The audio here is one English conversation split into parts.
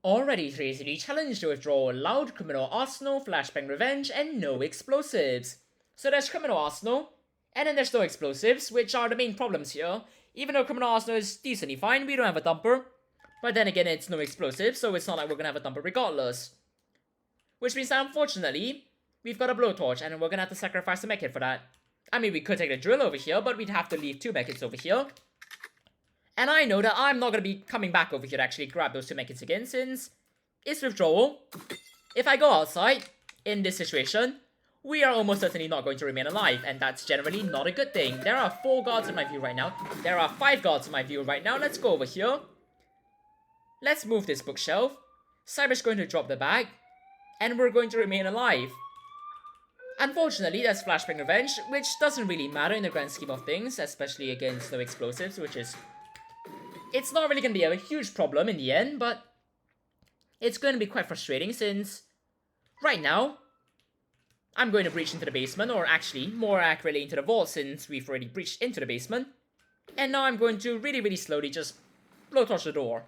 Already recently challenged to withdraw Loud, Criminal Arsenal, Flashbang Revenge, and no explosives. So there's Criminal Arsenal, and then there's no explosives, which are the main problems here. Even though Criminal Arsenal is decently fine, we don't have a dumper. But then again, it's no explosives, so it's not like we're gonna have a dumper regardless. Which means that unfortunately, we've got a blowtorch, and we're gonna have to sacrifice a mechit for that. I mean, we could take the drill over here, but we'd have to leave 2 mechits over here. And I know that I'm not going to be coming back over here to actually grab those 2 mechits again, since it's withdrawal. If I go outside, in this situation, we are almost certainly not going to remain alive, and that's generally not a good thing. There are 4 guards in my view right now. There are 5 guards in my view right now. Let's go over here. Let's move this bookshelf. Cyber's going to drop the bag, and we're going to remain alive. Unfortunately, that's Flashbang Revenge, which doesn't really matter in the grand scheme of things, especially against no explosives, which is... It's not really going to be a huge problem in the end, but it's going to be quite frustrating since right now, I'm going to breach into the basement, or actually, more accurately into the vault since we've already breached into the basement. And now I'm going to really slowly just blowtorch the door.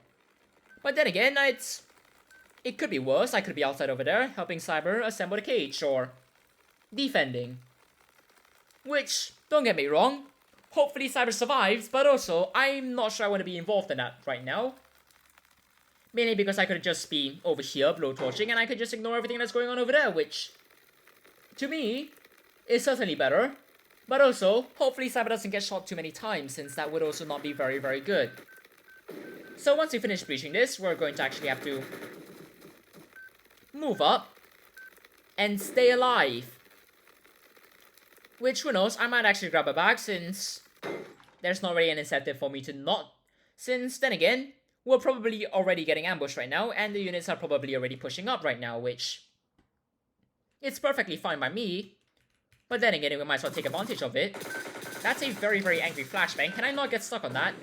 But then again, it could be worse. I could be outside over there, helping Cyber assemble the cage, or defending. Which, don't get me wrong, hopefully Cyber survives, but also, I'm not sure I want to be involved in that right now. Mainly because I could just be over here blowtorching, and I could just ignore everything that's going on over there, which, to me, is certainly better. But also, hopefully Cyber doesn't get shot too many times, since that would also not be very good. So once we finish breaching this, we're going to actually have to move up and stay alive. Which, who knows, I might actually grab a bag since there's not really an incentive for me to not. Since, then again, we're probably already getting ambushed right now, and the units are probably already pushing up right now, which... It's perfectly fine by me. But then again, we might as well take advantage of it. That's a very angry flashbang. Can I not get stuck on that?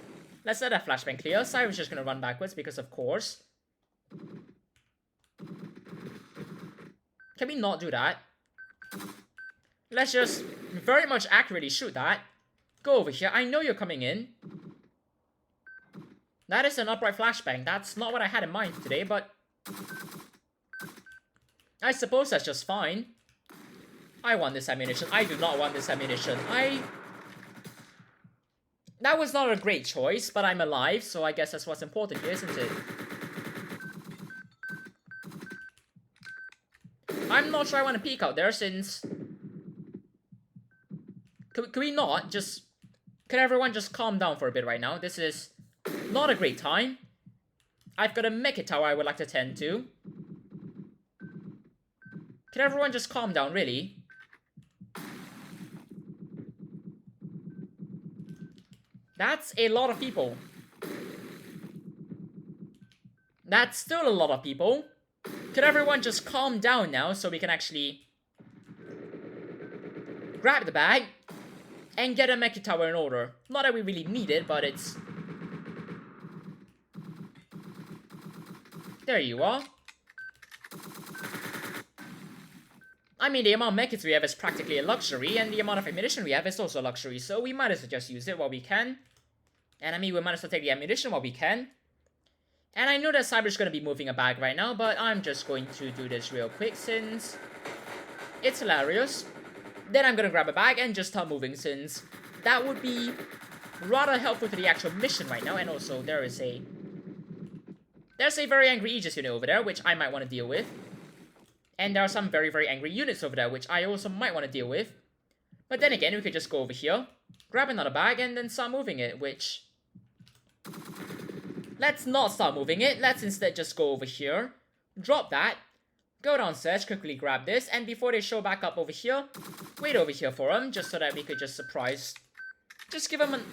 Let's let that flashbang clear. Cyber's just gonna run backwards because of course. Can we not do that? Let's just very much accurately shoot that. Go over here. I know you're coming in. That is an upright flashbang. That's not what I had in mind today, but... I suppose that's just fine. I want this ammunition. I do not want this ammunition. That was not a great choice, but I'm alive, so I guess that's what's important here, isn't it? I'm not sure I want to peek out there since... Can we not just... Can everyone just calm down for a bit right now? This is not a great time. I've got a mecha tower I would like to tend to. Can everyone just calm down, really? That's a lot of people. That's still a lot of people. Could everyone just calm down now so we can actually grab the bag and get a mecha tower in order? Not that we really need it, but it's... There you are. I mean, the amount of mechits we have is practically a luxury, and the amount of ammunition we have is also a luxury, so we might as well just use it while we can. And I mean, we might as well take the ammunition while we can. And I know that Cyber's going to be moving a bag right now, but I'm just going to do this real quick since it's hilarious. Then I'm going to grab a bag and just start moving since that would be rather helpful to the actual mission right now. And also, there's a very angry Aegis unit over there, which I might want to deal with. And there are some very angry units over there, which I also might want to deal with. But then again, we could just go over here, grab another bag, and then start moving it, which... Let's not start moving it. Let's instead just go over here, drop that, go downstairs, quickly grab this, and before they show back up over here, wait over here for them, just so that we could just surprise... Just give them an...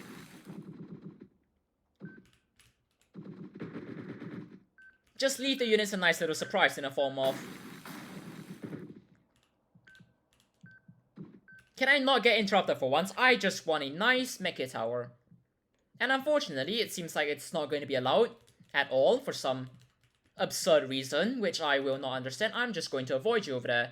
Just leave the units a nice little surprise in the form of... Can I not get interrupted for once? I just want a nice mecha tower. And unfortunately, it seems like it's not going to be allowed at all for some absurd reason, which I will not understand. I'm just going to avoid you over there.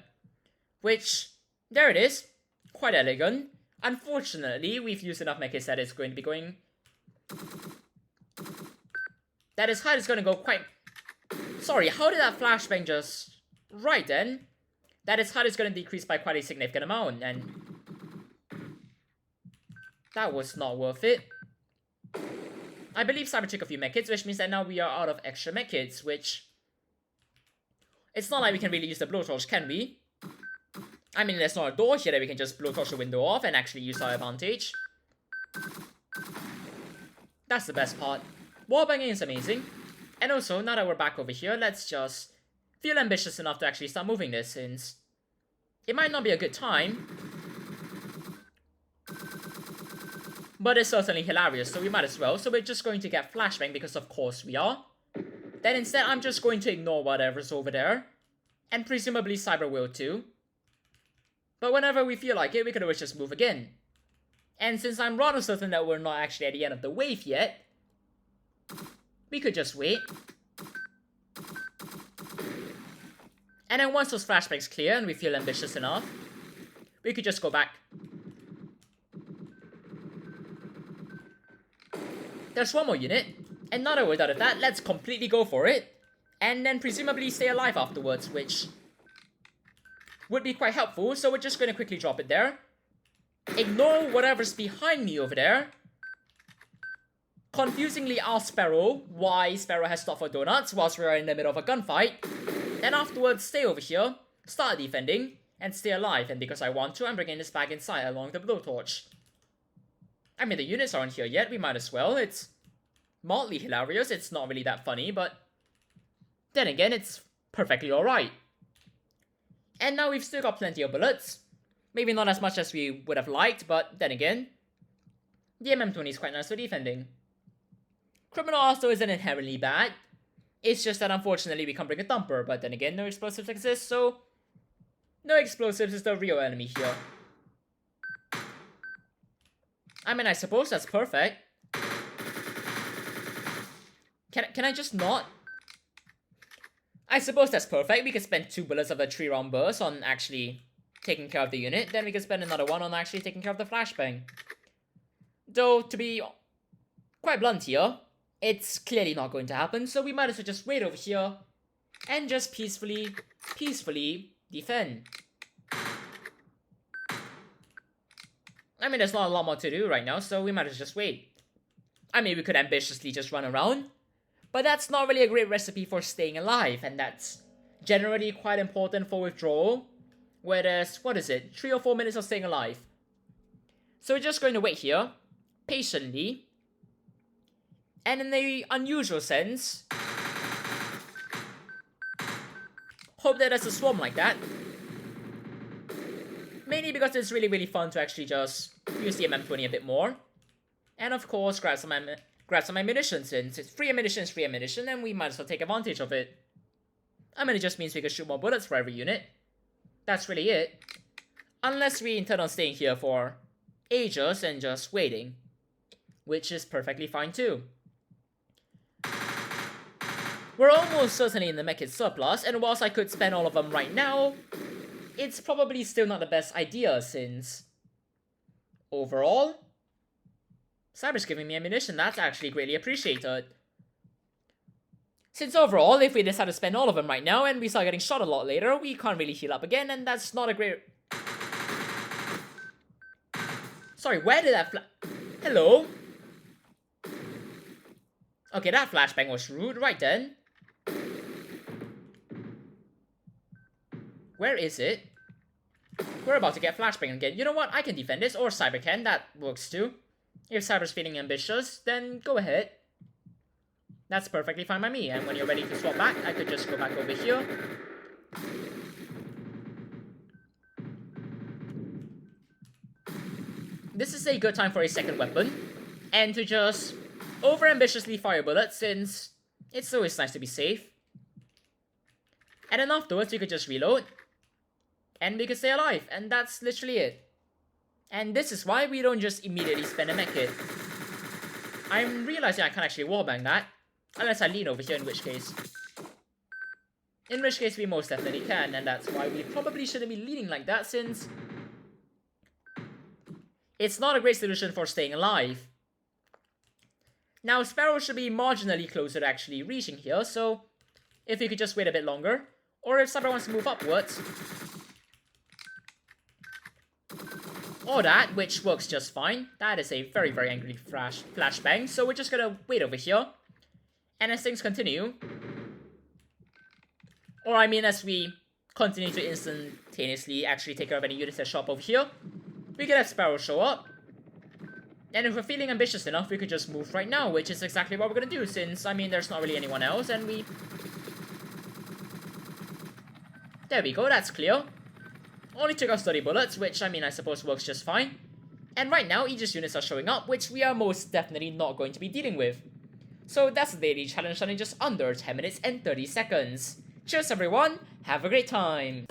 Which, there it is. Quite elegant. Unfortunately, we've used enough mechas that it's going to be going... That is height is going to go quite Sorry, how did that flashbang just... Right then. That his HUD is going to decrease by quite a significant amount, and... That was not worth it. I believe Cyber took a few medkits, which means that now we are out of extra medkits, which... It's not like we can really use the blowtorch, can we? I mean, there's not a door here that we can just blowtorch the window off and actually use our advantage. That's the best part. Wallbanging is amazing. And also, now that we're back over here, let's just feel ambitious enough to actually start moving this, since it might not be a good time, but it's certainly hilarious, so we might as well. So we're just going to get Flashbang because of course we are. Then instead, I'm just going to ignore whatever's over there, and presumably Cyber will too. But whenever we feel like it, we could always just move again. And since I'm rather certain that we're not actually at the end of the wave yet, we could just wait. And then once those flashbangs clear and we feel ambitious enough, we could just go back. There's one more unit, and now that we're done with that, let's completely go for it. And then presumably stay alive afterwards, which would be quite helpful, so we're just going to quickly drop it there. Ignore whatever's behind me over there. Confusingly ask Sparrow why Sparrow has stopped for donuts whilst we're in the middle of a gunfight. Then afterwards stay over here, start defending, and stay alive. And because I want to, I'm bringing this back inside along the blowtorch. I mean, the units aren't here yet, we might as well. It's mildly hilarious, it's not really that funny, but then again, it's perfectly alright. And now we've still got plenty of bullets. Maybe not as much as we would have liked, but then again, the MM20 is quite nice for defending. Criminal also isn't inherently bad. It's just that unfortunately we can't bring a thumper, but then again, no explosives exist, so no explosives is the real enemy here. I mean, I suppose that's perfect. Can I just not? I suppose that's perfect. We could spend 2 bullets of the 3-round burst on actually taking care of the unit. Then we could spend another 1 on actually taking care of the flashbang. Though, to be quite blunt here, it's clearly not going to happen. So we might as well just wait over here and just peacefully defend. I mean, there's not a lot more to do right now, so we might as well just wait. I mean, we could ambitiously just run around, but that's not really a great recipe for staying alive, and that's generally quite important for withdrawal, where there's, 3 or 4 minutes of staying alive. So we're just going to wait here, patiently, and in the unusual sense, hope that there's a swarm like that. Mainly because it's really fun to actually just use the MM20 a bit more. And of course, grab some ammunition, since it's free ammunition, and we might as well take advantage of it. I mean, it just means we can shoot more bullets for every unit. That's really it. Unless we intend on staying here for ages and just waiting. Which is perfectly fine too. We're almost certainly in the medkit surplus, and whilst I could spend all of them right now, it's probably still not the best idea, since overall, Cyber's giving me ammunition. That's actually greatly appreciated. Since overall, if we decide to spend all of them right now and we start getting shot a lot later, we can't really heal up again, and that's not a great... Sorry, where did that Hello? Okay, that flashbang was rude. Right then. Where is it? We're about to get flashbang again. You know what? I can defend this, or Cyber can. That works too. If Cyber's feeling ambitious, then go ahead. That's perfectly fine by me. And when you're ready to swap back, I could just go back over here. This is a good time for a second weapon. And to just over-ambitiously fire bullets, since it's always nice to be safe. And then afterwards, we could just reload. And we could stay alive, and that's literally it. And this is why we don't just immediately spend a medkit. I'm realizing I can't actually wallbang that, unless I lean over here, in which case we most definitely can, and that's why we probably shouldn't be leaning like that, since it's not a great solution for staying alive. Now, Sparrow should be marginally closer to actually reaching here, so if we could just wait a bit longer. Or if Cyber wants to move upwards. Or that, which works just fine. That is a very, very angry flashbang. So we're just gonna wait over here. And as things continue. Or I mean as we continue to instantaneously actually take care of any units that show up over here. We could have Sparrow show up. And if we're feeling ambitious enough, we could just move right now, which is exactly what we're gonna do, since, I mean, there's not really anyone else, and we... There we go, that's clear. Only took us 30 bullets, which, I mean, I suppose works just fine. And right now, Aegis units are showing up, which we are most definitely not going to be dealing with. So that's the daily challenge done in just under 10 minutes and 30 seconds. Cheers everyone, have a great time!